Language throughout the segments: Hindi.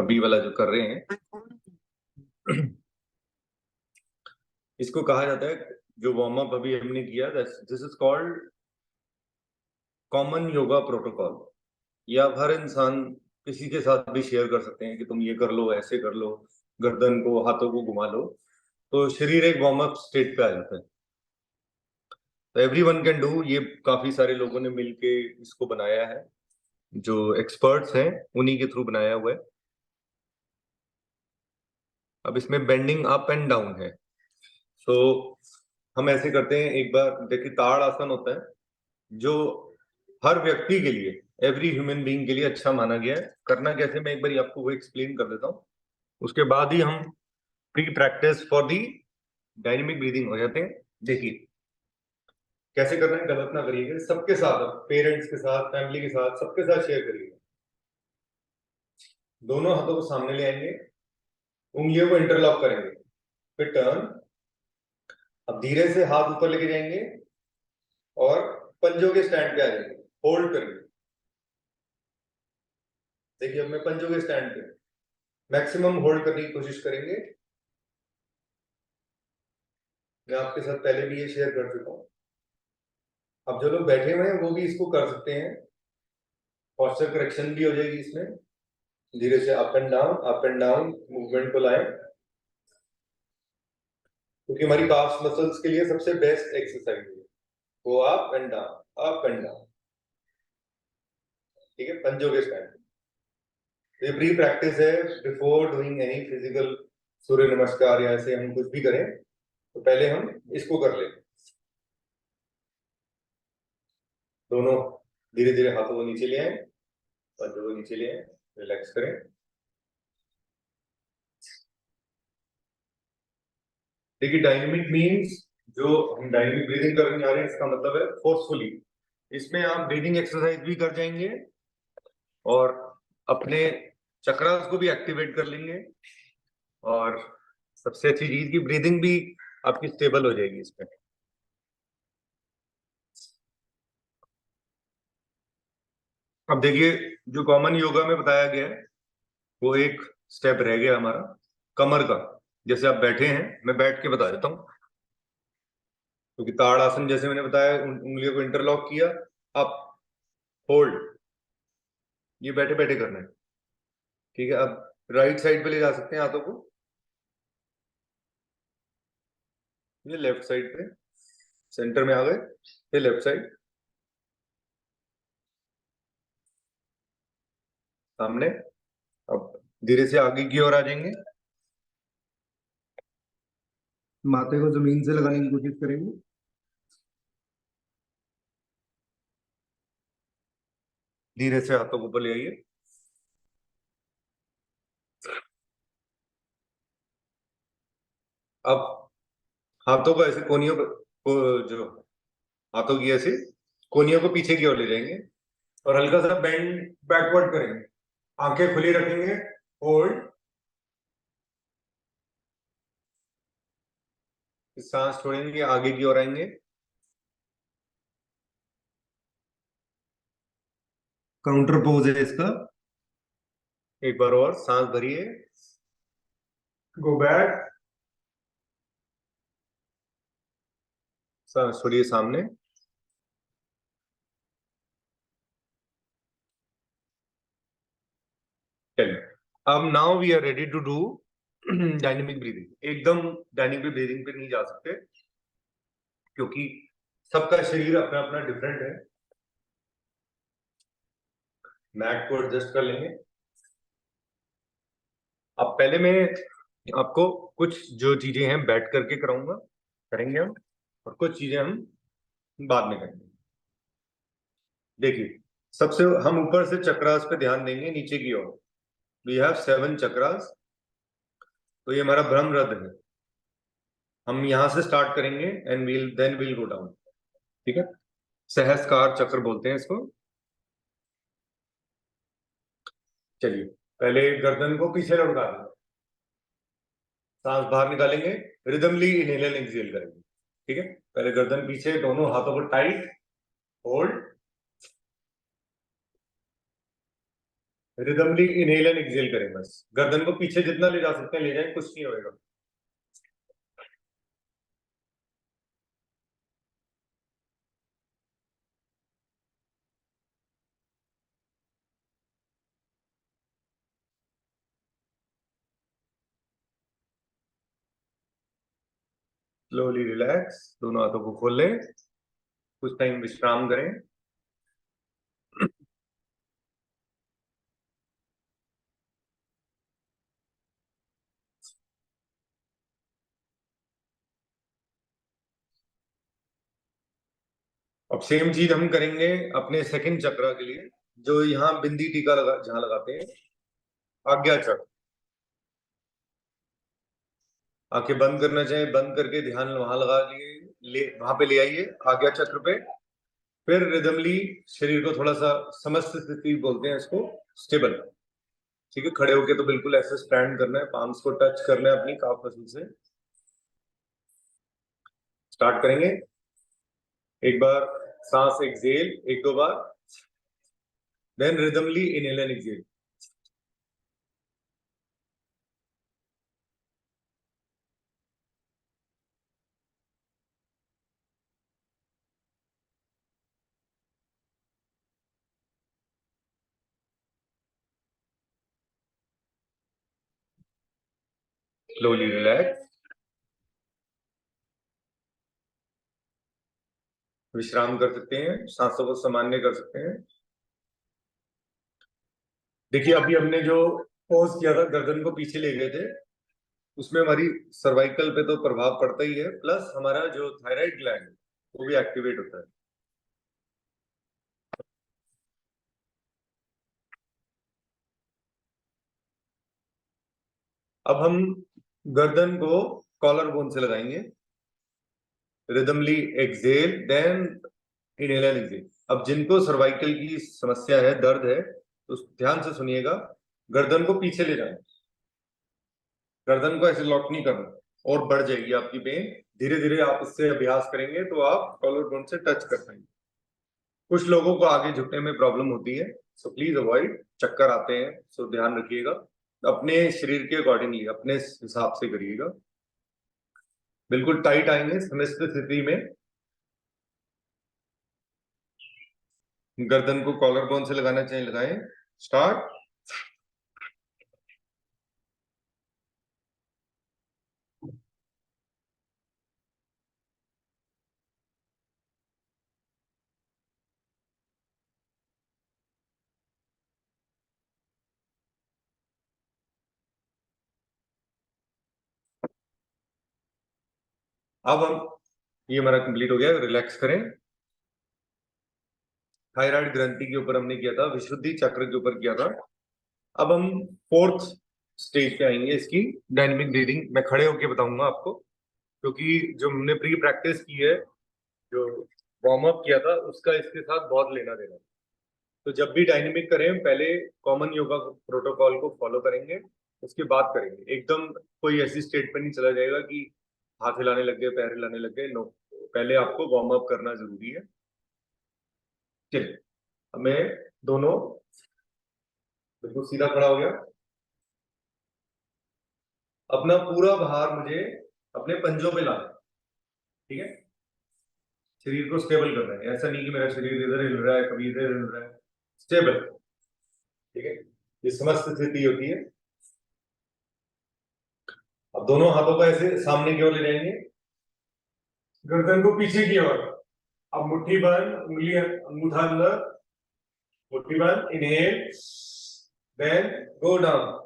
अभी वाला जो कर रहे हैं इसको कहा जाता है, जो वार्म अप अभी हमने किया, this is called common yoga protocol. या हर इंसान किसी के साथ भी शेयर कर सकते हैं कि तुम ये कर लो, ऐसे कर लो, गर्दन को, हाथों को घुमा लो, तो शरीर एक वार्म अप स्टेट पे आ जाता है। तो एवरीवन कैन डू। ये काफी सारे लोगों ने मिलके इसको बनाया है, जो एक्सपर्ट्स हैं उन्हीं के थ्रू बनाया हुआ है। अब इसमें बेंडिंग अप एंड डाउन है। तो हम ऐसे करते हैं, एक बार देखिए, ताड़ आसन होता है जो हर व्यक्ति के लिए, एवरी ह्यूमन बीइंग के लिए अच्छा माना गया है। करना कैसे, मैं एक बार आपको वो एक्सप्लेन कर देता हूँ, उसके बाद ही हम pre practice for the dynamic breathing हो जाते हैं। देखिए कैसे करना है, गलत ना करिएगा, सबके साथ, पेरेंट्स के साथ, फैमिली के साथ, सबके साथ शेयर करिएगा। दोनों हाथों को सामने ले आएंगे, उंगलियों को इंटरलॉक करेंगे, फिर टर्न। अब धीरे से हाथ ऊपर लेके जाएंगे और पंजों के स्टैंड पे आ जाएंगे, होल्ड करेंगे। देखिए अब मैं पंजों के स्टैंड पे, मैक्सिमम होल्ड करने की कोशिश करेंगे। मैं आपके साथ पहले भी ये शेयर कर चुका हूं। अब जो लोग बैठे हुए हैं वो भी इसको कर सकते हैं, पोस्चर करेक्शन भी हो जाएगी इसमें। धीरे से अप एंड डाउन मूवमेंट को लाएं, क्योंकि हमारी काफ मसल्स के लिए सबसे बेस्ट एक्सरसाइज है वो up and down, up and down. ठीक है, पंजों के स्टैंड। ये प्री प्रैक्टिस है बिफोर डूइंग एनी फिजिकल, सूर्य नमस्कार या ऐसे हम कुछ भी करें तो पहले हम इसको कर लें। दोनों धीरे धीरे हाथों को नीचे ले आए, पंजों को नीचे ले आए, रिलैक्स करें। देखिए डायनेमिक मीन्स, जो हम डायनेमिक ब्रीदिंग करने जा रहे हैं इसका मतलब है फोर्सफुली। इसमें आप ब्रीदिंग एक्सरसाइज भी कर जाएंगे और अपने चक्रास को भी एक्टिवेट कर लेंगे, और सबसे अच्छी चीज की ब्रीदिंग भी आपकी स्टेबल हो जाएगी इसमें। अब देखिए जो कॉमन योगा में बताया गया है वो एक स्टेप रह गया हमारा कमर का। जैसे आप बैठे हैं, मैं बैठ के बता देता हूँ। क्योंकि ताड़ आसन जैसे मैंने बताया, उंगलियों को इंटरलॉक किया, अप, होल्ड, ये बैठे बैठे करना है। ठीक है, अब राइट साइड पे ले जा सकते हैं हाथों को, ये लेफ्ट साइड पे, सेंटर में आ गए, ये लेफ्ट साइड, सामने। अब धीरे से आगे की ओर आ जाएंगे, माथे को जमीन से लगाने की कोशिश करेंगे। धीरे से हाथों को ऊपर ले आइए। अब हाथों को ऐसे कोनियों को, जो हाथों की ऐसे कोनियों को पीछे की ओर ले जाएंगे और हल्का सा बेंड बैकवर्ड करेंगे, आंखें खुली रखेंगे, होल्ड, सांस छोड़ेंगे, आगे की ओर आएंगे, काउंटर पोज है इसका। एक बार और सांस भरिए, गो बैक, सांस छोड़िए, सामने। चलिए, अब now we are ready to do dynamic breathing. एकदम डायनेमिक ब्रीदिंग पे नहीं जा सकते क्योंकि सबका शरीर अपना अपना डिफरेंट है। मैट को एडजस्ट कर लेंगे। अब पहले मैं आपको कुछ जो चीजें हैं बैठ करके कराऊंगा, करेंगे हम, और कुछ चीजें हम बाद में करेंगे। देखिए सबसे हम ऊपर से चक्रास पे ध्यान देंगे, नीचे की ओर। We have 7 chakras. तो ये हमारा ब्रह्मरंध्र है। हम यहां से स्टार्ट करेंगे एंड विल गो डाउन। ठीक है, सहस्कार चक्र बोलते हैं इसको। चलिए, पहले गर्दन को पीछे लौटा देंगे, सांस बाहर निकालेंगे, रिदमली इनहेल एंड एक्सहेल करेंगे। ठीक है, पहले गर्दन पीछे, दोनों हाथों को tight, hold, rhythmically inhale and exhale करें, बस गर्दन को पीछे जितना ले जा सकते हैं ले जाएं, कुछ नहीं होएगा। स्लोली रिलैक्स, दोनों हाथों को खोल लें, कुछ टाइम विश्राम करें। अब सेम चीज हम करेंगे अपने सेकंड चक्र के लिए, जो यहाँ बिंदी टीका लगा जहां लगाते हैं, आज्ञा चक्र। आंखें बंद करना चाहे बंद करके ध्यान वहां लगा लिए, वहां पे ले आइए आज्ञा चक्र पे। फिर रिदमली शरीर को थोड़ा सा समस्त स्थिति बोलते हैं इसको, स्टेबल। ठीक है, खड़े होके तो बिल्कुल ऐसे स्टैंड करना है, पाम्स को टच करना है अपनी काफ मसल से। स्टार्ट करेंगे। एक बार सांस एक्सेल, एक दो बार, then rhythmically inhale and exhale. Slowly relax, विश्राम कर सकते हैं, सांसों को सामान्य कर सकते हैं। देखिए अभी हमने जो पोज किया था, गर्दन को पीछे ले गए थे, उसमें हमारी सर्वाइकल पे तो प्रभाव पड़ता ही है, प्लस हमारा जो थायराइड ग्लैंड वो भी एक्टिवेट होता है। अब हम गर्दन को कॉलर बोन से लगाएंगे, rhythmically exhale, then inhale and exhale. अब जिनको सर्वाइकल की समस्या है, दर्द है, तो ध्यान से सुनिएगा। गर्दन को पीछे ले जाए, गर्दन को ऐसे लॉक नहीं करना, और बढ़ जाएगी आपकी पेन। धीरे धीरे आप इससे अभ्यास करेंगे तो आप कॉलर बोन से टच कर पाएंगे। कुछ लोगों को आगे झुकने में प्रॉब्लम होती है, सो प्लीज अवॉइड, चक्कर आते हैं, सो ध्यान रखिएगा। अपने शरीर के अकॉर्डिंगली अपने हिसाब से करिएगा। बिल्कुल टाइट आएंगे समस्त स्थिति में। गर्दन को कॉलर बोन से लगाना चाहिए, लगाएं। स्टार्ट। अब हम, ये हमारा कंप्लीट हो गया, रिलैक्स करें। थायराइड ग्रंथि के ऊपर हमने किया था, विशुद्धि चक्र के ऊपर किया था। अब हम फोर्थ स्टेज पे आएंगे इसकी, डायनेमिक ब्रीदिंग। मैं खड़े होके बताऊंगा आपको, क्योंकि जो हमने प्री प्रैक्टिस की है, जो वार्म अप किया था, उसका इसके साथ बहुत लेना देना है। तो जब भी डायनेमिक करें, पहले कॉमन योगा प्रोटोकॉल को फॉलो करेंगे, उसके बाद करेंगे। एकदम कोई ऐसी स्टेट पे नहीं चला जाएगा कि हाथ हिलाने लग गए, पैर हिलाने लग गए, नो। पहले आपको वार्म अप करना जरूरी है। चलिए, हमें दोनों बिल्कुल सीधा खड़ा हो गया। अपना पूरा भार मुझे अपने पंजों पे लाना है, ठीक है। शरीर को स्टेबल करना है, ऐसा नहीं कि मेरा शरीर इधर हिल रहा है, कभी इधर हिल रहा है। स्टेबल, ठीक है। ये समस्त स्थिति होती है। अब दोनों हाथों को ऐसे सामने की ओर ले जाएंगे, गर्दन को पीछे की ओर। अब मुट्ठी बंद, उंगली अंगूठा अंदर, मुट्ठी बंद, इनहेल, देन गो डाउन,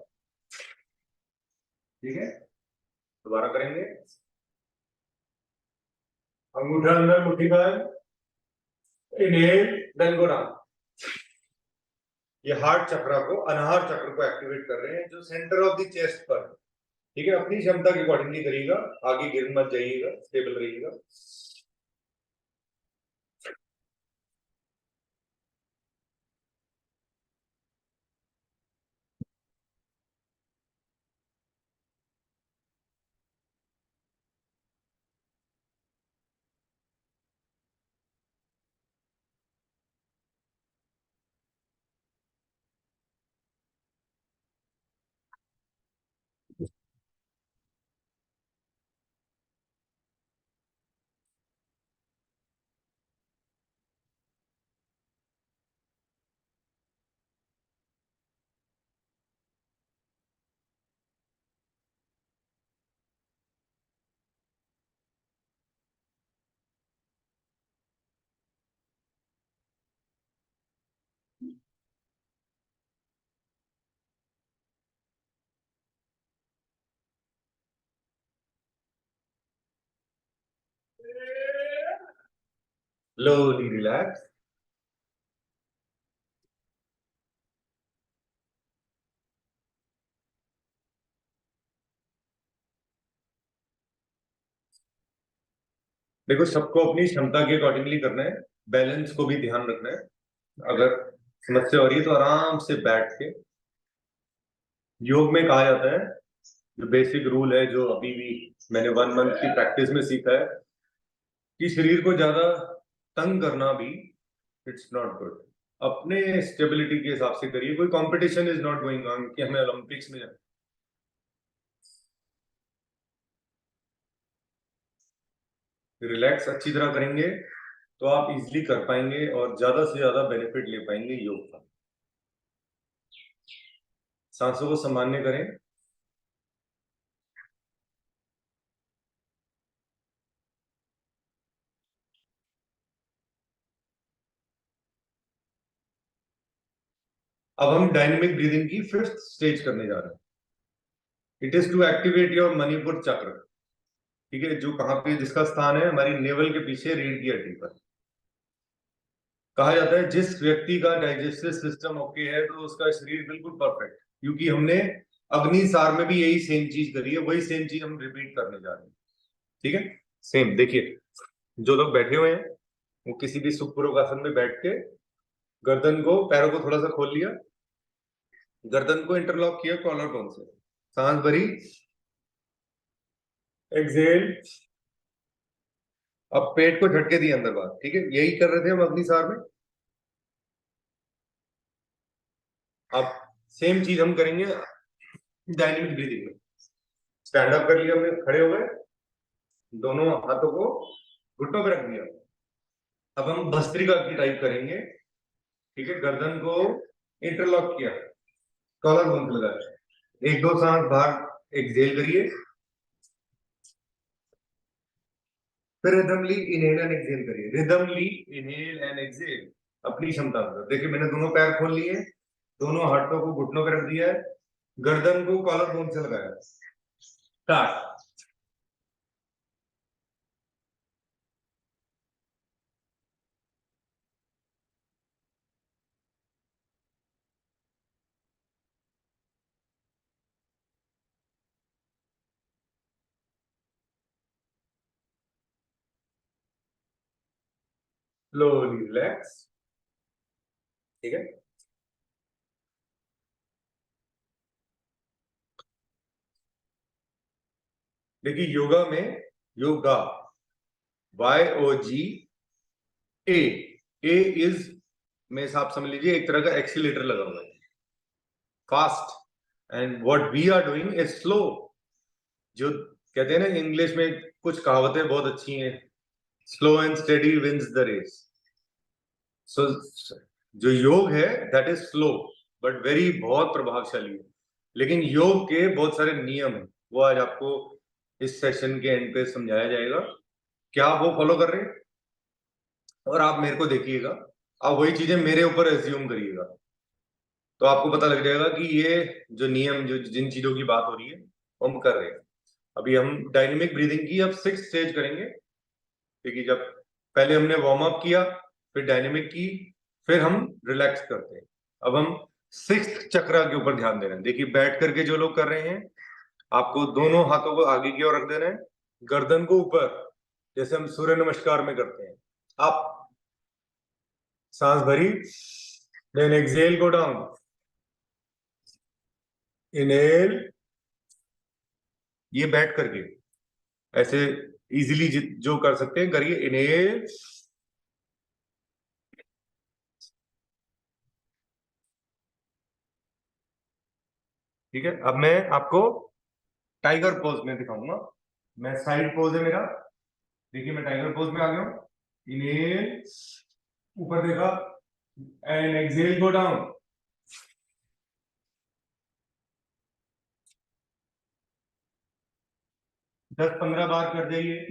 ठीक है। दोबारा करेंगे, अंगूठा अंदर, मुट्ठी बंद, इनहेल, देन गो डाउन। ये हार्ट चक्र को, अनाहर चक्र को एक्टिवेट कर रहे हैं, जो सेंटर ऑफ द चेस्ट पर। ठीक है, अपनी क्षमता के अकॉर्डिंगली करिएगा, आगे गिर मत जाइएगा, स्टेबल रहिएगा। Slowly relax. देखो, सबको अपनी क्षमता के अकॉर्डिंगली करना है, बैलेंस को भी ध्यान रखना है। अगर समस्या हो रही है तो आराम से बैठ के, योग में कहा जाता है, जो बेसिक रूल है जो अभी भी मैंने 1 मंथ की प्रैक्टिस में सीखा है, कि शरीर को ज्यादा तंग करना भी इट्स नॉट गुड। अपने स्टेबिलिटी के हिसाब से करिए। कोई competition is not going on कि हमें ओलंपिक्स में जाना। रिलैक्स अच्छी तरह करेंगे तो आप इजीली कर पाएंगे और ज्यादा से ज्यादा बेनिफिट ले पाएंगे योग का। सांसों को सामान्य करें। अब हम डायनेमिक ब्रीदिंग की 5th स्टेज करने जा रहे हैं। It is to activate your Manipur chakra. ठीक है, जो कहाँ पे, जिसका स्थान है हमारी नेवल के पीछे, रीढ़ की हड्डी पर। कहा जाता है जिस व्यक्ति का डाइजेस्टिव सिस्टम ओके है तो उसका शरीर बिल्कुल परफेक्ट, क्योंकि हमने अग्निसार में भी यही सेम चीज करी है, वही सेम चीज हम रिपीट करने जा रहे हैं। ठीक है, सेम। देखिए, जो लोग बैठे हुए हैं वो किसी भी सुखपूर्वक आसन में बैठ के गर्दन को, पैरों को थोड़ा सा खोल लिया, गर्दन को इंटरलॉक किया कॉलर बोन से, सांस भरी, एक्सहेल। अब पेट को झटके दिए अंदर बाहर। ठीक है, यही कर रहे थे हम अग्निसार में। अब सेम चीज हम करेंगे डायनेमिक ब्रीदिंग में। स्टैंड अप कर लिया हमने, खड़े हो गए, दोनों हाथों को घुटनों पर रख दिया। अब हम भस्त्रिका की टाइप करेंगे। ठीक है, गर्दन को इंटरलॉक किया, कॉलर बोन से लगाया, एक दो सांस बाहर एक्सहेल करिए, फिर रिदमली इनहेल एंड एक्सहेल करिए। रिदमली इनहेल एंड एक्सहेल अपनी क्षमता पर। देखिए, मैंने दोनों पैर खोल लिए, दोनों हाथों को घुटनों पर रख दिया है, गर्दन को कॉलर बोन से लगाया। स्टार्ट। Slowly relax. ठीक है, देखिए योगा में, योगा, YOGA, ए इज, में आप समझ लीजिए एक तरह का एक्सीलेटर लगा हुआ है, fast, and what we are doing is slow. जो कहते हैं ना इंग्लिश में, कुछ कहावतें बहुत अच्छी हैं, slow and steady wins the race. So जो योग है that is slow but very, बहुत प्रभावशाली है। लेकिन योग के बहुत सारे नियम हैं, वो आज आपको इस सेशन के एंड पे समझाया जाएगा। क्या आप वो फॉलो कर रहे हैं? और आप मेरे को देखिएगा, आप वही चीजें मेरे ऊपर एज्यूम करिएगा, तो आपको पता लग जाएगा कि ये जो नियम, जो जिन चीजों की बात हो रही है वो हम कर रहे हैं। अभी हम डायनेमिक ब्रीदिंग की अब 6th स्टेज करेंगे। देखिए, जब पहले हमने वार्म अप किया, फिर डायनेमिक की, फिर हम रिलैक्स करते हैं। अब हम 6th चक्र के ऊपर ध्यान दे रहे हैं। देखिए, बैठ करके जो लोग कर रहे हैं, आपको दोनों हाथों को आगे की ओर रख देना है, गर्दन को ऊपर, जैसे हम सूर्य नमस्कार में करते हैं। आप सांस भरी, then exhale, go down, inhale, ये बैठ करके ऐसे इजीली जो कर सकते हैं करिए। इनहेल, ठीक है। अब मैं आपको टाइगर पोज में दिखाऊंगा। मैं साइड पोज है मेरा, देखिए मैं टाइगर पोज में आ गया हूं। इनहेल, ऊपर देखा, एंड एक्सहेल, गो डाउन। 10-15 बार कर जाइए।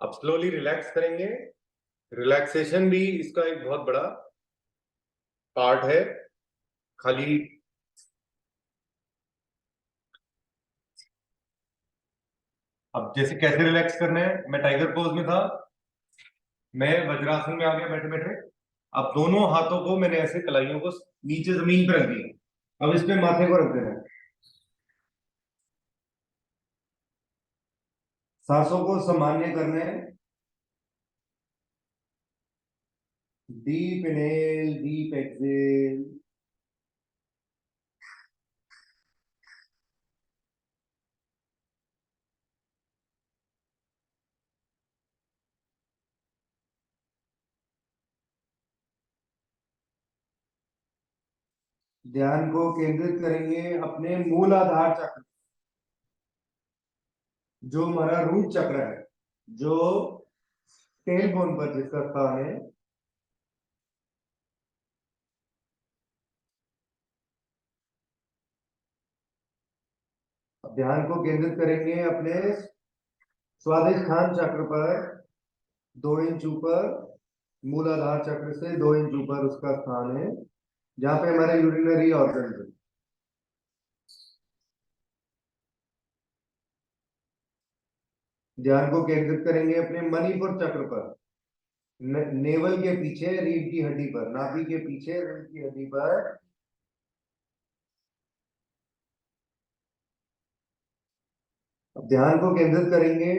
अब स्लोली रिलैक्स करेंगे। रिलैक्सेशन भी इसका एक बहुत बड़ा पार्ट है। खाली अब जैसे कैसे रिलैक्स करना है, मैं टाइगर पोज में था, मैं वज्रासन में आ गया बैठे बैठे। अब दोनों हाथों को मैंने ऐसे कलाइयों को नीचे जमीन पर रख दिया। अब इस पे माथे को रख देना है। सांसों को सामान्य करना है। Deep inhale, deep exhale. ध्यान को केंद्रित करेंगे अपने मूल आधार चक्र, जो हमारा रूट चक्र है, जो टेल बोन पर जिसका स्थान है। ध्यान को केंद्रित करेंगे अपने स्वादिष्ठान चक्र पर, 2 इंच ऊपर, मूलाधार चक्र से 2 इंच ऊपर उसका स्थान है, जहां पे हमारे यूरिनरी ऑर्गन है। ध्यान को केंद्रित करेंगे अपने मणिपुर चक्र पर, नेवल के पीछे रीढ़ की हड्डी पर, नाभि के पीछे रीढ़ की हड्डी पर। ध्यान को केंद्रित करेंगे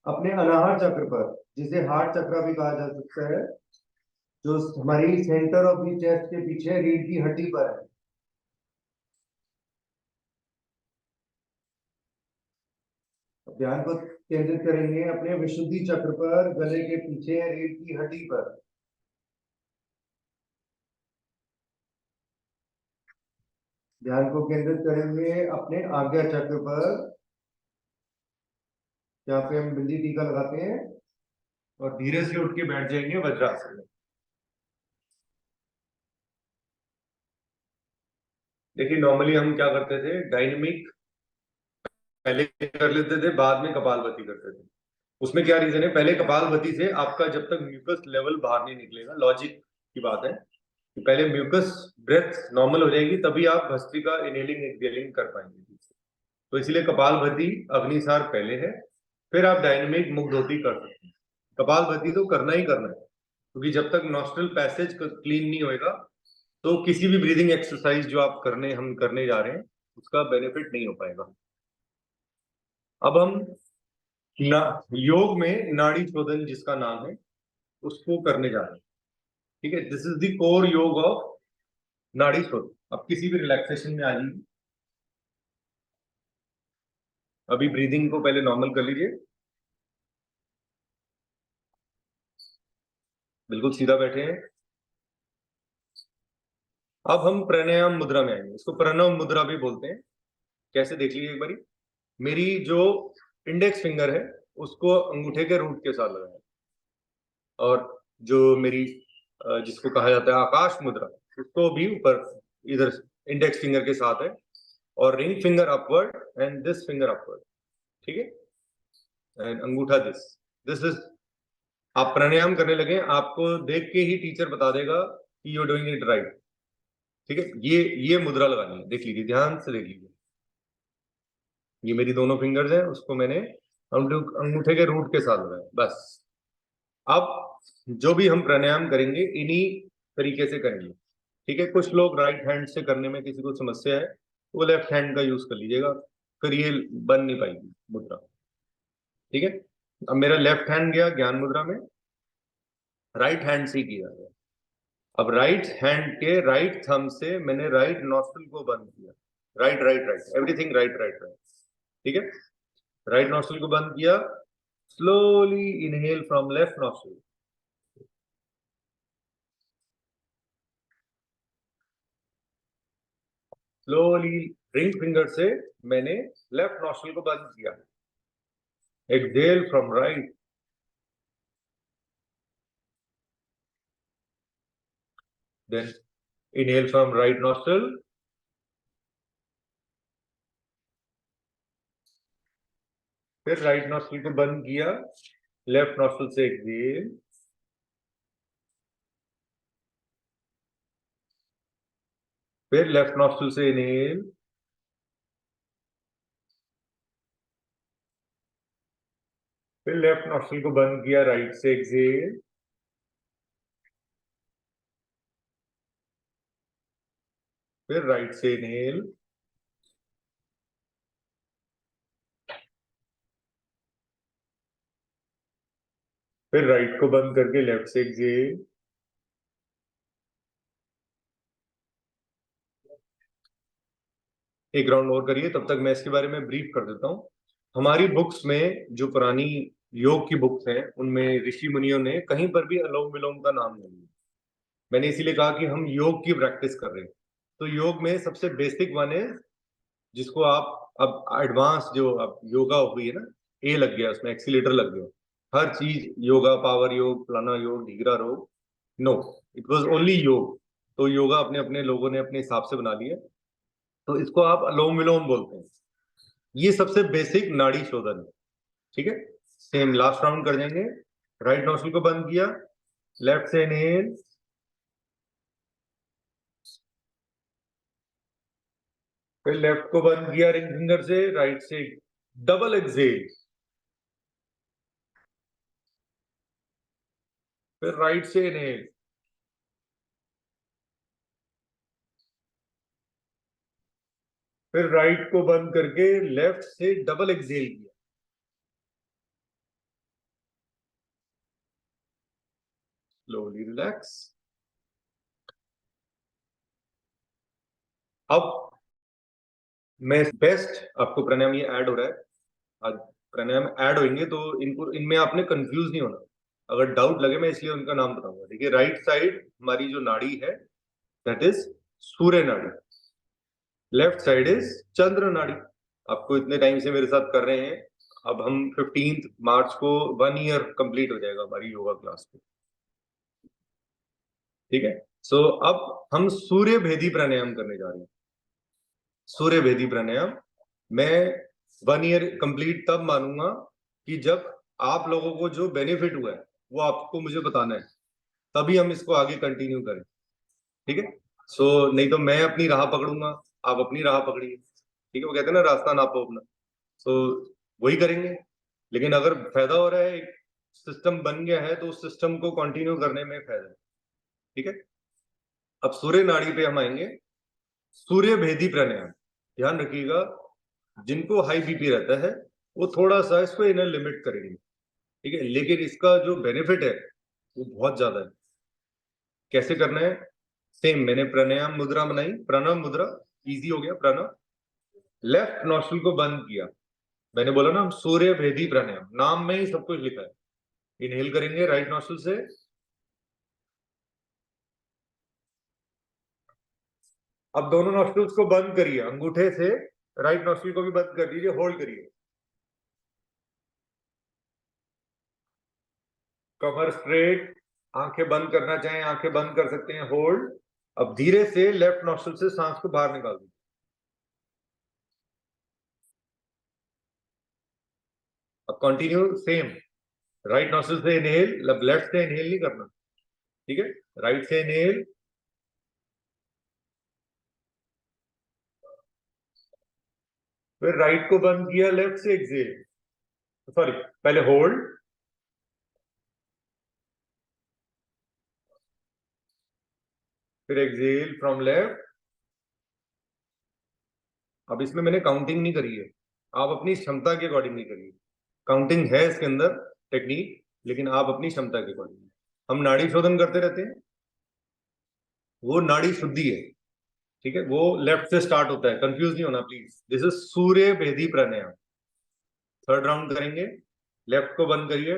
अपने अनाहर चक्र पर, जिसे हार्ट चक्र भी कहा जा सकता है, जो हमारी सेंटर ऑफ द चेस्ट के पीछे रीढ़ की हड्डी पर है। ध्यान को केंद्रित करेंगे अपने विशुद्धि चक्र पर, गले के पीछे रीढ़ की हड्डी पर। ध्यान को केंद्रित करेंगे अपने आज्ञा चक्र पर, जहाँ पे हम बिंदी टीका लगाते हैं, और धीरे से उठ के बैठ जाएंगे वज्रासन में। देखिए नॉर्मली हम क्या करते थे, डायनेमिक पहले कर लेते थे, बाद में कपालभाति करते थे। उसमें क्या रीजन है, पहले कपालभाति से आपका जब तक म्यूकस लेवल बाहर नहीं निकलेगा, लॉजिक की बात है कि पहले म्यूकस ब्रेथ नॉर्मल हो जाएगी, तभी आप भस्त्रिका इनहेलिंग एक्सहेलिंग कर पाएंगे। तो इसलिए कपालभाति अग्निसार पहले है, फिर आप डायनेमिक मुग्धोती कर सकते हैं। कपालभाति तो करना ही करना है, क्योंकि जब तक नॉस्ट्रल पैसेज क्लीन नहीं होएगा, तो किसी भी ब्रीदिंग एक्सरसाइज जो आप हम करने जा रहे हैं, उसका बेनिफिट नहीं हो पाएगा। अब हम योग में नाड़ी शोधन जिसका नाम है, उसको करने जा रहे हैं। ठीक है, दिस इज द कोर योग ऑफ नाड़ी शोधन। अब किसी भी रिलैक्सेशन में आ जाइए। अभी ब्रीदिंग को पहले नॉर्मल कर लीजिए, बिल्कुल सीधा बैठे हैं। अब हम प्राणायाम मुद्रा में आएंगे, इसको प्रणव मुद्रा भी बोलते हैं। कैसे, देख लीजिए एक बारी। मेरी जो इंडेक्स फिंगर है उसको अंगूठे के रूट के साथ लगाएं, और जो मेरी जिसको कहा जाता है आकाश मुद्रा, उसको भी ऊपर इधर इंडेक्स फिंगर के साथ है, और ring finger upward and this finger upward. ठीक है, एंड अंगूठा दिस दिस इज। आप प्राणायाम करने लगे, आपको देख के ही टीचर बता देगा कि you are doing it right. ठीक है, ये मुद्रा लगानी है, देख लीजिए, ध्यान से देख लीजिए। ये मेरी दोनों फिंगर्स हैं, उसको मैंने अंगूठे के रूट के साथ लगाया, बस। अब जो भी हम प्राणायाम करेंगे इन्हीं तरीके से करेंगे। ठीक है, कुछ लोग राइट हैंड से करने में किसी को समस्या है, तो वो लेफ्ट हैंड का यूज कर लीजिएगा, फिर ये बन नहीं पाएगी मुद्रा। ठीक है, अब मेरा लेफ्ट हैंड गया ज्ञान मुद्रा में, राइट हैंड से किया है। अब राइट हैंड के राइट थंब से मैंने राइट नॉस्ट्रिल को बंद किया, right right right, everything right right right. ठीक है, राइट नॉस्ट्रिल को बंद किया, slowly inhale from left nostril, slowly ring finger से मैंने लेफ्ट नॉस्ट्रिल को बंद किया, exhale from right, then inhale from right nostril, फिर राइट नॉस्ट्रिल को बंद किया, लेफ्ट नॉस्ट्रल से एक्सेल, फिर लेफ्ट नॉस्ट्रल से इनहेल, फिर लेफ्ट नॉस्ट्रल को बंद किया, राइट से एक्सेल, फिर राइट से इनहेल, फिर राइट को बंद करके लेफ्ट से एक्सेल। एक राउंड और करिए, तब तक मैं इसके बारे में ब्रीफ कर देता हूँ। हमारी बुक्स में, जो पुरानी योग की बुक्स हैं, उनमें ऋषि मुनियों ने कहीं पर भी अनुलोम विलोम का नाम नहीं लिया। मैंने इसीलिए कहा कि हम योग की प्रैक्टिस कर रहे हैं। तो योग में सबसे बेसिक वन है, जिसको आप अब एडवांस, जो अब योगा हो गई है ना, ए लग गया उसमें, एक्सीलेटर लग गया, हर चीज योगा, पावर योग, फलाना योग, ढीगरा योग। नो, इट वाज ओनली योग। तो योगा अपने अपने लोगों ने अपने हिसाब से बना लिया, तो इसको आप अनुलोम विलोम बोलते हैं। ये सबसे बेसिक नाड़ी शोधन है। ठीक है, सेम लास्ट राउंड कर देंगे। राइट नोस्ट्रल को बंद किया, लेफ्ट से इनहेल, फिर लेफ्ट को बंद किया रिंग फिंगर से, राइट से डबल एक्सेल, फिर राइट से इनहेल, फिर राइट को बंद करके लेफ्ट से डबल एक्सेल किया। Slowly relax. अब मैं बेस्ट आपको प्राणायाम, ये ऐड हो रहा है आज, प्राणायाम ऐड होंगे तो इनको, इनमें आपने कंफ्यूज नहीं होना। अगर डाउट लगे, मैं इसलिए उनका नाम बताऊंगा। देखिए, राइट साइड हमारी जो नाड़ी है, दैट इज सूर्य नाड़ी। लेफ्ट साइड इज चंद्र नाड़ी। आपको इतने टाइम से मेरे साथ कर रहे हैं, अब हम 15 मार्च को 1 ईयर कंप्लीट हो जाएगा हमारी योगा क्लास को। ठीक है, सो अब हम सूर्य भेदी प्राणायाम करने जा रहे हैं। सूर्य भेदी प्राणायाम मैं 1 ईयर कंप्लीट तब मानूंगा कि जब आप लोगों को जो बेनिफिट हुआ है वो आपको मुझे बताना है, तभी हम इसको आगे कंटिन्यू करें। ठीक है, सो नहीं तो मैं अपनी राह पकड़ूंगा, आप अपनी राह पकड़िए। ठीक है, वो कहते हैं ना, रास्ता नापो अपना। सो वही करेंगे। लेकिन अगर फायदा हो रहा है, एक सिस्टम बन गया है, तो उस सिस्टम को कंटिन्यू करने में फायदा है। ठीक है, अब सूर्य नाड़ी पे हम आएंगे। सूर्य भेदी प्राणायाम, ध्यान रखिएगा, जिनको हाई बीपी रहता है वो थोड़ा सा इसको इनर लिमिट करेंगे। ठीक है, लेकिन इसका जो बेनिफिट है वो बहुत ज्यादा है। कैसे करना है? सेम, मैंने प्राणायाम मुद्रा बनाई, प्रणव मुद्रा, इजी हो गया प्रणव। लेफ्ट नोस्ट्रल को बंद किया, मैंने बोला ना, हम सूर्य भेदी प्राणायाम, नाम में ही सब कुछ लिखा है। इनहेल करेंगे राइट नोस्ट्रल से, अब दोनों नोस्ट्रल्स को बंद करिए अंगूठे से, राइट नोस्ट्रल को भी बंद कर दीजिए, होल्ड करिए। कमर स्ट्रेट, आंखें बंद करना चाहें आंखें बंद कर सकते हैं, होल्ड। अब धीरे से लेफ्ट नोस्ट्रल से सांस को बाहर निकाल दीजिए। अब कंटिन्यू सेम, राइट नोस्ट्रल से इनहेल, लेफ्ट से इनहेल नहीं करना। ठीक है, राइट से इनहेल, फिर राइट को बंद किया, लेफ्ट से एक्सेल, सॉरी, पहले होल्ड, फिर एक्सेल फ्रॉम लेफ्ट। अब इसमें मैंने काउंटिंग नहीं करी है, आप अपनी क्षमता के अकॉर्डिंग नहीं करिए। काउंटिंग है इसके अंदर टेक्निक, लेकिन आप अपनी क्षमता के अकॉर्डिंग। हम नाड़ी शोधन करते रहते हैं, वो नाड़ी शुद्धि है। ठीक है, वो लेफ्ट से स्टार्ट होता है, कंफ्यूज नहीं होना please. This is Surya Bhedi pranayama. Third round करेंगे, लेफ्ट को बंद करिए,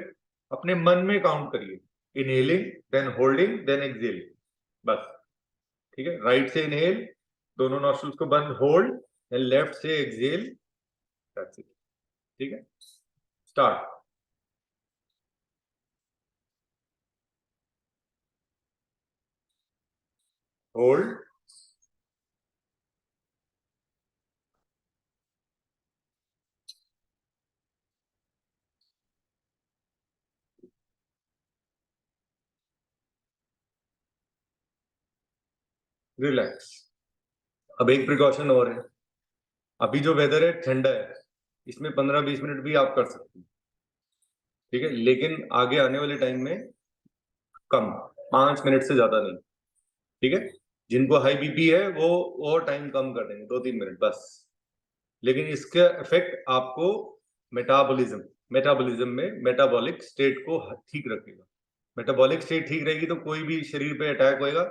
अपने मन में काउंट करिए, inhaling, then holding, then exhaling, बस। ठीक है, राइट से इनहेल, दोनों नॉस्ट्रल्स को बंद, होल्ड, देन लेफ्ट से एक्सेल, दैट्स इट। ठीक है, स्टार्ट। Hold, relax. अब एक प्रिकॉशन और है, अभी जो वेदर है ठंडा है, इसमें 15-20 मिनट भी आप कर सकते हैं, ठीक है, लेकिन आगे आने वाले टाइम में कम, 5 मिनट से ज्यादा नहीं, ठीक है। जिनको हाई बीपी है वो और टाइम कम कर देंगे, 2-3 मिनट बस, लेकिन इसका इफेक्ट आपको मेटाबॉलिज्म में मेटाबॉलिक स्टेट को ठीक रखेगा। मेटाबॉलिक स्टेट ठीक रहेगी तो कोई भी शरीर पे अटैक होएगा,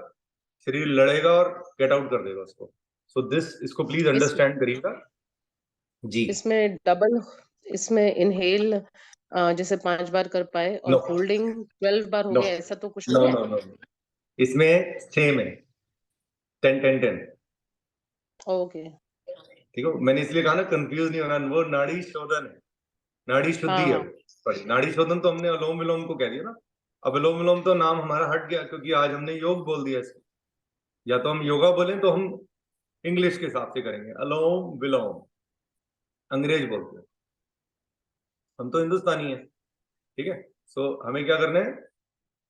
शरीर लड़ेगा और गेट आउट कर देगा उसको। सो दिस, इसको प्लीज अंडरस्टैंड करिएगा जी। इसमें इनहेल जैसे 5 बार कर पाए और नो होल्डिंग 12 बार हो नो गया, ऐसा तो कुछ नो नहीं नो नो, इसमें सेम है 10-10-10, ओके। ठीक है। मैंने इसलिए कहा ना कंफ्यूज नहीं होना, वो नाड़ी शोधन है, नाड़ी शुद्धि है। हाँ सॉरी, नाड़ी शोधन तो हमने अनुलोम विलोम को कह दिया ना। अब अनुलोम विलोम तो नाम हमारा हट गया क्योंकि आज हमने योग बोल दिया इसको। या तो हम योगा बोलें तो हम इंग्लिश के हिसाब से करेंगे, अलोम विलोम अंग्रेज बोलते हैं, हम तो हिंदुस्तानी है, ठीक है। सो हमें क्या करना है,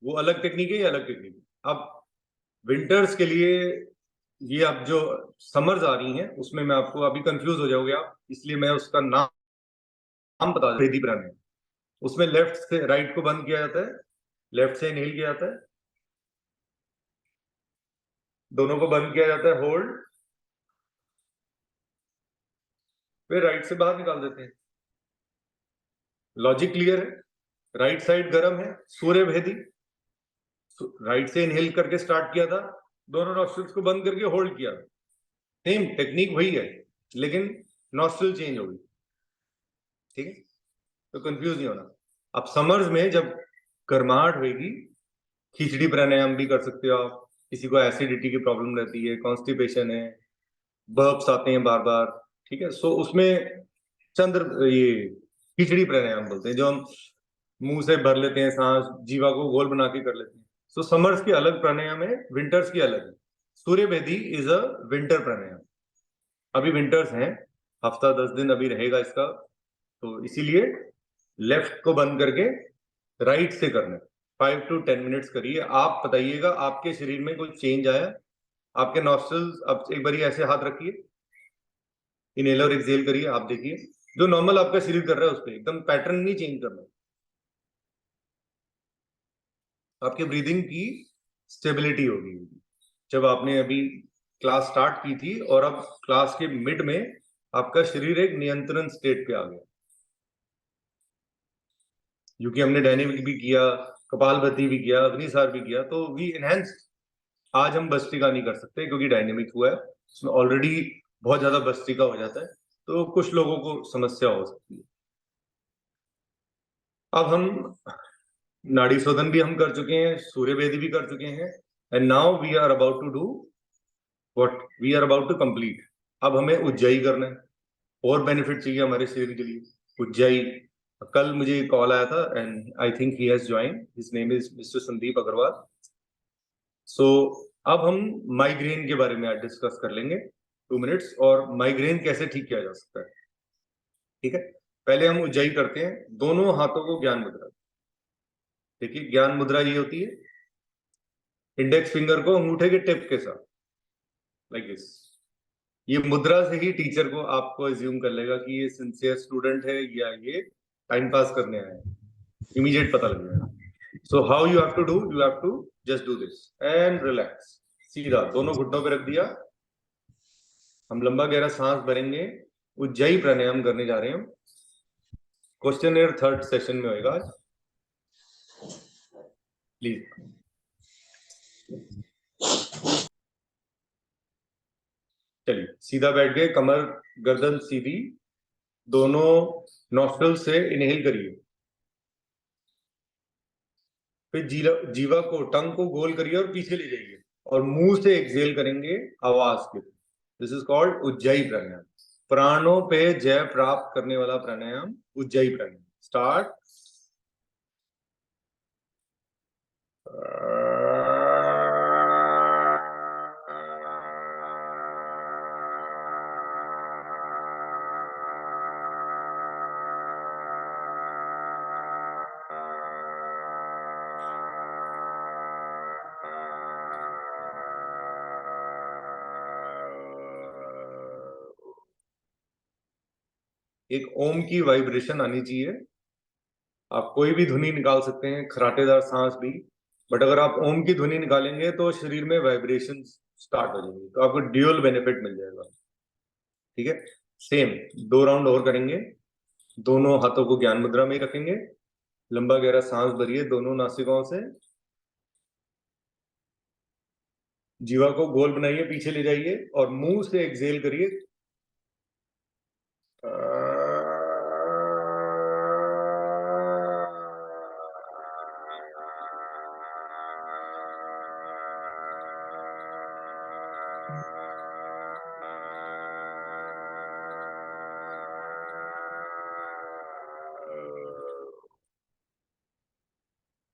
वो अलग टेक्निक है, ये अलग टेक्निक है। अब विंटर्स के लिए ये, अब जो समर्स आ रही हैं उसमें मैं आपको, अभी कंफ्यूज हो जाओगे आप, इसलिए मैं उसका नाम बता दूं, भेदी प्राणायाम। उसमें लेफ्ट से राइट को बंद किया जाता है, लेफ्ट से इनहेल किया जाता है, दोनों को बंद किया जाता है, होल्ड, फिर राइट से बाहर निकाल देते हैं। लॉजिक क्लियर है? राइट साइड गर्म है, सूर्य भेदी, राइट से इनहेल करके स्टार्ट किया था, दोनों नॉस्ट्रिल्स को बंद करके होल्ड किया, सेम टेक्निक वही है, लेकिन नॉस्ट्रिल चेंज हो गई, ठीक है। तो कंफ्यूज नहीं होना। अब समर्स में जब गर्माहट होगी, खिचड़ी प्राणायाम भी कर सकते हो आप, किसी को एसिडिटी की प्रॉब्लम रहती है, कॉन्स्टिपेशन है, बर्प्स आते हैं बार बार, ठीक है, सो उसमें चंद्र ये खिचड़ी प्राणायाम बोलते हैं, जो हम मुंह से भर लेते हैं सांस, जीवा को गोल बना के कर लेते हैं। सो समर्स की अलग प्राणायाम है, विंटर्स की अलग है। सूर्य वेदी इज अ विंटर प्राणायाम। अभी विंटर्स हैं, हफ्ता 10 दिन अभी रहेगा इसका, तो इसीलिए लेफ्ट को बंद करके राइट से करना है। 5 to 10 मिनट्स करिए, आप बताइएगा आपके शरीर में कोई चेंज आया। आपके नॉस्ट्रल्स, अब एक बार ऐसे हाथ रखिए, इनहेल और एक्सहेल करिए, आप देखिए जो नॉर्मल आपका शरीर कर रहा है उस पर एकदम पैटर्न नहीं चेंज करना। आपके ब्रीदिंग की स्टेबिलिटी होगी। जब आपने अभी क्लास स्टार्ट की थी और अब क्लास के मिड में आपका शरीर एक नियंत्रण स्टेट पे आ गया, क्योंकि हमने डायनेमिक भी किया, कपालभाति भी किया, अग्निसार भी किया, तो वी एनहेंस्ड। आज हम भस्त्रिका नहीं कर सकते क्योंकि डायनेमिक हुआ है, उसमें ऑलरेडी बहुत ज्यादा भस्त्रिका हो जाता है, तो कुछ लोगों को समस्या हो सकती है। अब हम नाड़ी शोधन भी हम कर चुके हैं, सूर्य वेदी भी कर चुके हैं, and now we are about to do what we are about to complete. अब हमें उज्जयी करना है, और बेनिफिट चाहिए हमारे शरीर के लिए। उज्जयी, कल मुझे कॉल आया था and I think he has join, his name is mister Sandeep Agarwal. So अब हम माइग्रेन के बारे में आज डिस्कस कर लेंगे 2 मिनट्स, और माइग्रेन कैसे ठीक किया जा सकता है, ठीक है। पहले हम उज्जयी करते हैं, दोनों हाथों को ज्ञान मुद्रा। देखिए ज्ञान मुद्रा ये होती है, इंडेक्स फिंगर को अंगूठे के टिप के साथ, लाइक दिस। ये मुद्रा से ही टीचर को, आपको एज्यूम कर लेगा कि ये सिंसियर स्टूडेंट है या ये टाइम पास करने आया है, इमीडिएट पता लग जाएगा। So how you have to do, you have to just do this and relax. सीधा दोनों घुटनों पे रख दिया, हम लंबा गहरा सांस भरेंगे, उज्जयी प्राणायाम करने जा रहे हैं हम। क्वेश्चन एयर थर्ड सेशन में होएगा आज, प्लीज। चलिए सीधा बैठ गए, कमर गर्दन सीधी, दोनों नॉस्ट्रल से इनहेल करिए, फिर जीवा को, टंग को गोल करिए और पीछे ले जाइए, और मुंह से एक्सहेल करेंगे आवाज के। दिस इज कॉल्ड उज्जयी प्राणायाम, प्राणों पे जय प्राप्त करने वाला प्राणायाम, उज्जयी प्राणायाम। स्टार्ट। एक ओम की वाइब्रेशन आनी चाहिए। आप कोई भी ध्वनि निकाल सकते हैं, खराटेदार सांस भी, बट अगर आप ओम की ध्वनि निकालेंगे तो शरीर में वाइब्रेशन स्टार्ट हो जाएंगी, तो आपको ड्यूअल बेनिफिट मिल जाएगा। ठीक है, सेम 2 राउंड और करेंगे। दोनों हाथों को ज्ञान मुद्रा में ही रखेंगे। लंबा गहरा सांस भरिए दोनों नासिकाओं से, जीवा को गोल बनाइए, पीछे ले जाइए और मुंह से एक्सहेल करिए।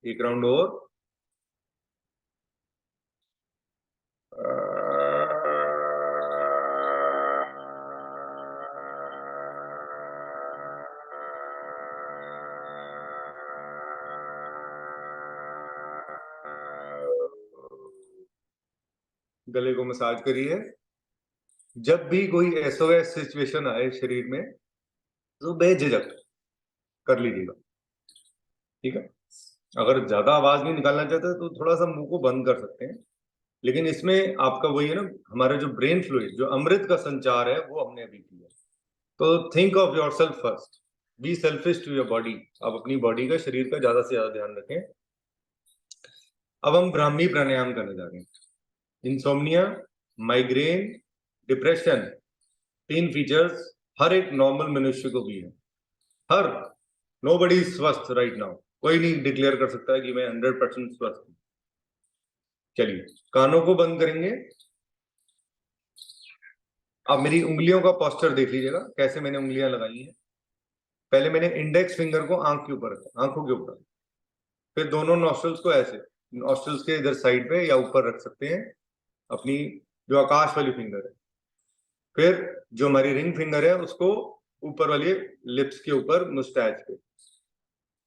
एक राउंड और। गले को मसाज करिए। जब भी कोई एसओएस सिचुएशन आए शरीर में तो बेझिझक कर लीजिएगा। ठीक है, अगर ज्यादा आवाज नहीं निकालना चाहते तो थोड़ा सा मुंह को बंद कर सकते हैं, लेकिन इसमें आपका वही है ना, हमारा जो ब्रेन फ्लूइड, जो अमृत का संचार है, वो हमने अभी किया। तो think of yourself first, be selfish to your body. आप अपनी बॉडी का, शरीर का ज्यादा से ज्यादा ध्यान रखें। अब हम ब्राह्मी प्राणायाम करने जा रहे हैं। इंसोम्निया, माइग्रेन, डिप्रेशन, 3 फीचर्स हर एक नॉर्मल मनुष्य को भी है। हर नोबडी स्वस्थ राइट नाउ, कोई नहीं डिक्लेयर कर सकता है कि मैं 100% स्वस्थ हूं। चलिए, कानों को बंद करेंगे। आप मेरी उंगलियों का पोस्चर देख लीजिएगा, कैसे मैंने उंगलियां लगाई हैं। पहले मैंने इंडेक्स फिंगर को आंख के ऊपर रखा, आंखों के ऊपर, फिर दोनों नॉस्ट्रल्स को ऐसे, नॉस्ट्रल्स के इधर साइड पे या ऊपर रख सकते हैं, अपनी जो आकाश वाली फिंगर है। फिर जो हमारी रिंग फिंगर है उसको ऊपर वाली लिप्स के ऊपर, मुस्टैच पे,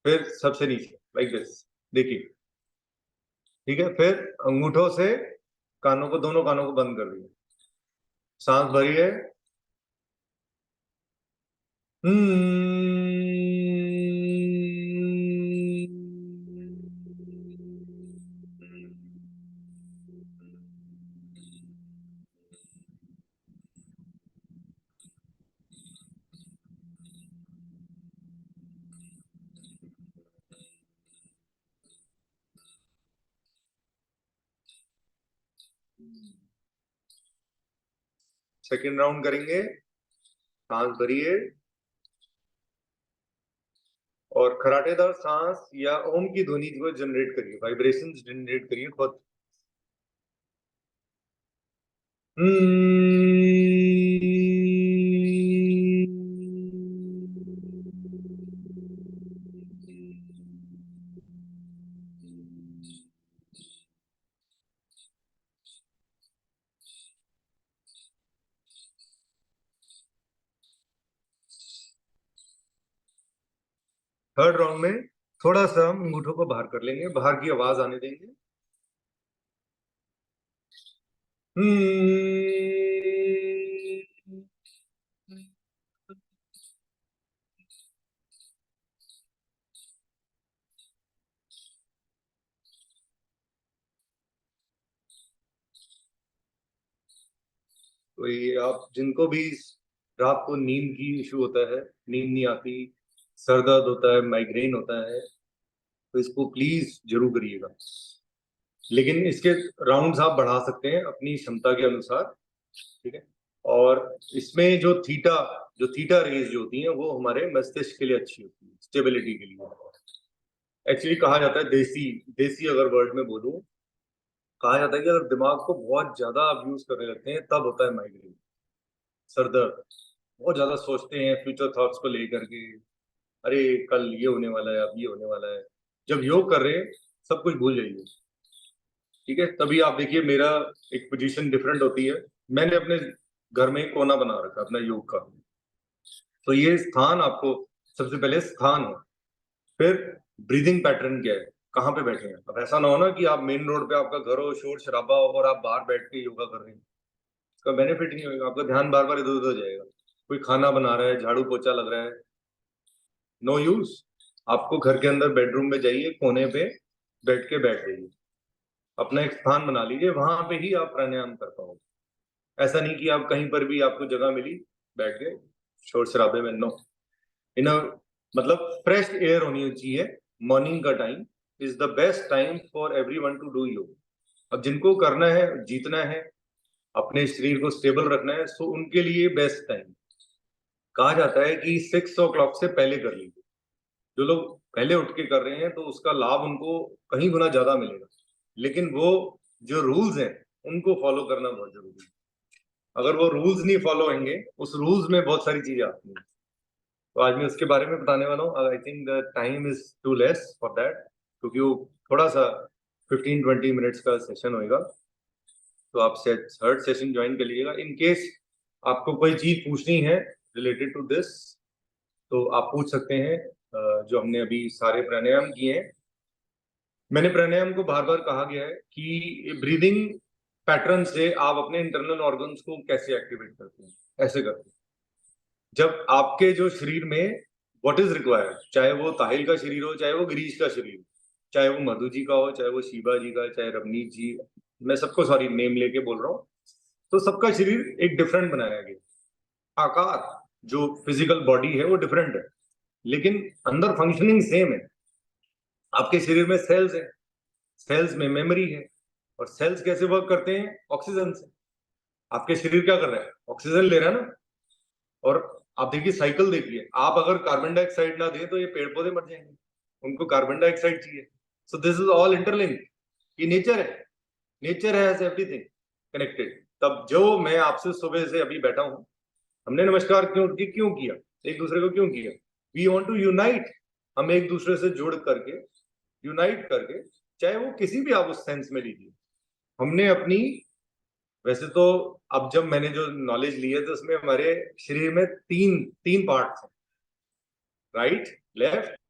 फिर सबसे नीचे लाइक दिस, देखिए। ठीक है, फिर अंगूठों से कानों को, दोनों कानों को बंद कर दिया। सांस भरिए। सेकेंड राउंड करेंगे। सांस भरिए और खराटेदार सांस या ओम की ध्वनि को जनरेट करिए, वाइब्रेशंस जनरेट करिए खुद। थर्ड राउंड में थोड़ा सा हम अंगूठों को बाहर कर लेंगे, बाहर की आवाज आने देंगे। तो ये आप जिनको भी रात को नींद की इशू होता है, नींद नहीं आती, सर दर्द होता है, माइग्रेन होता है, तो इसको प्लीज जरूर करिएगा। लेकिन इसके राउंड्स आप बढ़ा सकते हैं अपनी क्षमता के अनुसार। ठीक है, और इसमें जो थीटा रेज जो होती हैं वो हमारे मस्तिष्क के लिए अच्छी होती है, स्टेबिलिटी के लिए। एक्चुअली कहा जाता है, देसी देसी अगर वर्ड में बोलूं, कहा जाता है कि अगर दिमाग को बहुत ज्यादा आप यूज करने लगते हैं तब होता है माइग्रेन, सर दर्द। बहुत ज्यादा सोचते हैं फ्यूचर थॉट्स को लेकर के, अरे कल ये होने वाला है, अब ये होने वाला है। जब योग कर रहे हैं सब कुछ भूल जाइए। ठीक है, तभी आप देखिए मेरा एक पोजीशन डिफरेंट होती है। मैंने अपने घर में एक कोना बना रखा अपना योग का। तो ये स्थान आपको, सबसे पहले स्थान है, फिर ब्रीदिंग पैटर्न क्या है, कहाँ पे बैठे हैं। अब ऐसा ना हो ना कि आप मेन रोड पे आपका घर हो, शोर शराबा हो और आप बाहर बैठ के योगा कर रहे हैं, इसका बेनिफिट नहीं होगा, आपका ध्यान बार बार इधर उधर जाएगा। कोई खाना बना रहा है, झाड़ू पोछा लग रहा है, नो यूज। आपको घर के अंदर बेडरूम में जाइए, कोने पे बैठ जाइए, अपना एक स्थान बना लीजिए, वहां पे ही आप प्राणायाम कर पाओगे। ऐसा नहीं कि आप कहीं पर भी आपको जगह मिली बैठ गए शोर शराबे में, नो। इन मतलब फ्रेश एयर होनी चाहिए। मॉर्निंग का time is the best time for everyone to do yoga. अब जिनको करना है, जीतना है, अपने शरीर को स्टेबल रखना है, सो उनके लिए बेस्ट टाइम कहा जाता है कि 6 o'clock से पहले कर लीजिए। जो लोग पहले उठ के कर रहे हैं तो उसका लाभ उनको कहीं गुना ज्यादा मिलेगा, लेकिन वो जो रूल्स हैं उनको फॉलो करना बहुत जरूरी है। अगर वो रूल्स नहीं फॉलो होंगे, उस रूल्स में बहुत सारी चीजें आती हैं, तो आज मैं उसके बारे में बताने वाला हूँ। I think the time is too less for that, क्योंकि वो थोड़ा सा 15-20 मिनट्स का सेशन होएगा। तो आप थर्ड सेशन ज्वाइन कर लीजिएगा। इन केस आपको कोई चीज पूछनी है रिलेटेड टू दिस, तो आप पूछ सकते हैं। जो हमने अभी सारे प्राणायाम किए हैं, मैंने प्राणायाम को बार बार कहा गया है कि ब्रीदिंग पैटर्न से आप अपने इंटरनल ऑर्गन्स को कैसे एक्टिवेट करते हैं। ऐसे करते हैं जब आपके जो शरीर में व्हाट इज रिक्वायर्ड, चाहे वो ताहिल का शरीर हो, चाहे वो गिरीश का शरीर हो, चाहे वो मधु जी का हो, चाहे वो शिवा जी का, चाहे रवनीत जी, मैं सबको सॉरी नेम लेके बोल रहा हूँ, तो सबका शरीर एक डिफरेंट बनाया गया। आकार जो फिजिकल बॉडी है वो डिफरेंट है, लेकिन अंदर फंक्शनिंग सेम है। आपके शरीर में सेल्स है, सेल्स में मेमोरी है, और सेल्स कैसे वर्क करते हैं? ऑक्सीजन से। आपके शरीर क्या कर रहा है? ऑक्सीजन ले रहा है ना। और आप देखिए, साइकिल देखिए, आप अगर कार्बन डाइऑक्साइड ना दें तो ये पेड़ पौधे मर जाएंगे, उनको कार्बन डाइऑक्साइड चाहिए। So this is all interlink. ये नेचर है, नेचर हैज एवरीथिंग कनेक्टेड। तब जो मैं आपसे सुबह से अभी बैठा हूं, हमने नमस्कार क्यों किया, एक दूसरे को क्यों किया? We want to unite. हम एक दूसरे से जुड़ करके, यूनाइट करके, चाहे वो किसी भी आप उस सेंस में लीजिए। हमने अपनी, वैसे तो अब जब मैंने जो नॉलेज ली है तो उसमें हमारे शरीर में तीन तीन पार्ट्स हैं, राइट, लेफ्ट